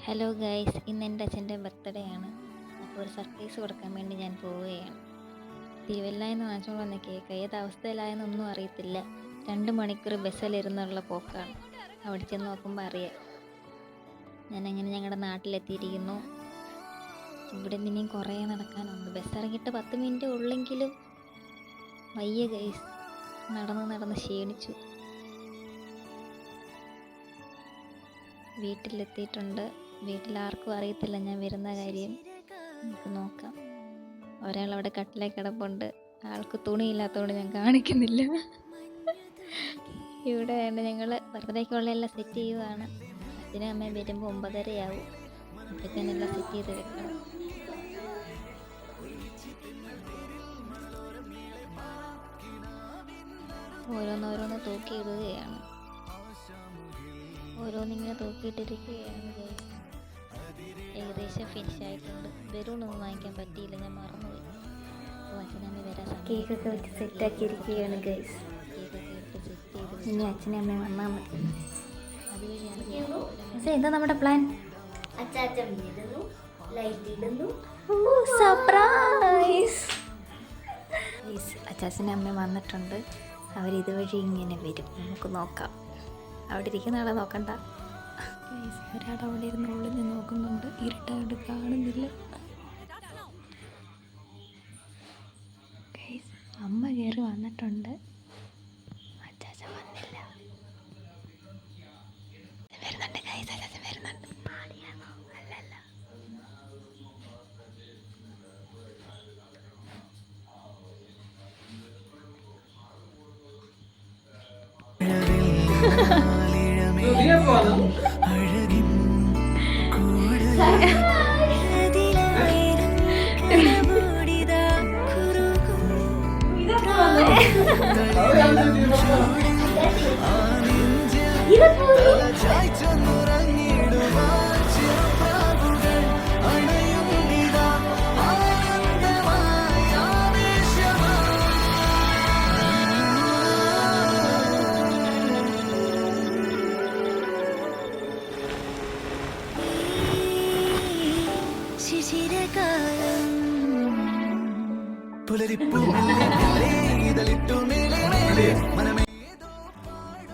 Hello guys, ഇന്ന് എൻ്റെ അച്ഛൻ്റെ ബർത്ത്ഡേ ആണ്. അപ്പോൾ ഒരു സർപ്രൈസ് കൊടുക്കാൻ വേണ്ടി ഞാൻ പോവുകയാണ്. തിരുവല്ലയിൽ നിന്ന് വാങ്ങിച്ചുകൊണ്ട് വന്ന കേക്ക് ഏത് അവസ്ഥയിലായെന്നൊന്നും അറിയത്തില്ല. 2 മണിക്കൂർ ബസ്സിലിരുന്നുള്ള പോക്കാണ്. അവിടെ ചെന്ന് നോക്കുമ്പോൾ അറിയാം. ഞാനങ്ങനെ ഞങ്ങളുടെ നാട്ടിലെത്തിയിരിക്കുന്നു. ഇവിടെ നിന്നെയും കുറേ നടക്കാനുണ്ട്. ബസ് ഇറങ്ങിയിട്ട് 10 മിനിറ്റ് ഉള്ളെങ്കിലും വയ്യ ഗൈസ്, നടന്ന് ക്ഷീണിച്ചു. വീട്ടിലെത്തിയിട്ടുണ്ട്. വീട്ടിലാർക്കും അറിയത്തില്ല ഞാൻ വരുന്ന കാര്യം. നമുക്ക് നോക്കാം. ഒരാളവിടെ കട്ടിലേക്ക് കിടപ്പുണ്ട്. ആൾക്ക് തുണിയില്ലാത്തതുകൊണ്ട് ഞാൻ കാണിക്കുന്നില്ല. ഇവിടെ ഞങ്ങൾ ബർത്ത്ഡേക്കുള്ള എല്ലാം സെറ്റ് ചെയ്യുകയാണ്. അച്ഛനും അമ്മയും വരുമ്പോൾ 9:30 അപ്പോഴത്തേനും എല്ലാം സെറ്റ് ചെയ്ത് വെക്കണം. ഓരോന്നോരോന്ന് തൂക്കിയിടുകയാണ്. ഓരോന്നിങ്ങനെ തൂക്കിയിട്ടിരിക്കുകയാണ്. ഏകദേശം ഫിനിഷ് ആയിട്ടുണ്ട്. ബലൂണൊന്നും വാങ്ങിക്കാൻ പറ്റിയില്ല, ഞാൻ മറന്നുപോയി. അപ്പോൾ അച്ഛനമ്മ വരാൻ കേക്കൊക്കെ വെച്ച് സെറ്റാക്കിയിരിക്കുകയാണ് ഗൈസ്. കേക്കൊക്കെ ഇട്ട് സെറ്റ് ചെയ്ത് ഇനി അച്ഛനും അമ്മയും വന്നാൽ മതി. അതുവഴിയാണ് എന്താ നമ്മുടെ പ്ലാൻ? സർപ്രൈസ്! അച്ചാച്ചനും അമ്മയും വന്നിട്ടുണ്ട്. അവരിതുവഴി ഇങ്ങനെ വരും. നമുക്ക് നോക്കാം. അവിടെ ഇരിക്കുന്ന ആളെ നോക്കണ്ട. ഒരാൾ അവിടെ ഇരുന്ന് ഉള്ളിൽ നിന്ന് നോക്കുന്നുണ്ട്. ഇരുട്ടായിട്ട് കാണുന്നില്ല. അമ്മ കയറി വന്നിട്ടുണ്ട്. അച്ചാച്ച വന്നില്ല. വരുന്നുണ്ട് ഗൈസ്, അച്ചാച്ച വരുന്നുണ്ട്. അല്ലല്ല,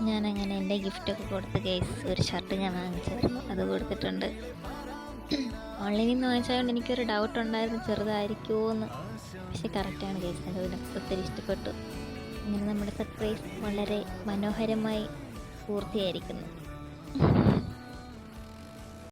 ഞാനങ്ങനെ എൻ്റെ ഗിഫ്റ്റൊക്കെ കൊടുത്ത് ഗൈസ്. ഒരു ഷർട്ട് ഞാൻ വാങ്ങിച്ചായിരുന്നു, അത് കൊടുത്തിട്ടുണ്ട്. ഓൺലൈനിൽ നിന്ന് വാങ്ങിച്ചതുകൊണ്ട് എനിക്കൊരു ഡൗട്ട് ഉണ്ടായിരുന്നു, ചെറുതായിരിക്കുമോ എന്ന്. പക്ഷെ കറക്റ്റാണ് ഗൈസ്. അതുപോലെ ഒത്തിരി ഇഷ്ടപ്പെട്ടു. ഇങ്ങനെ നമ്മുടെ സർപ്രൈസ് വളരെ മനോഹരമായി പൂർത്തിയായിരിക്കുന്നു.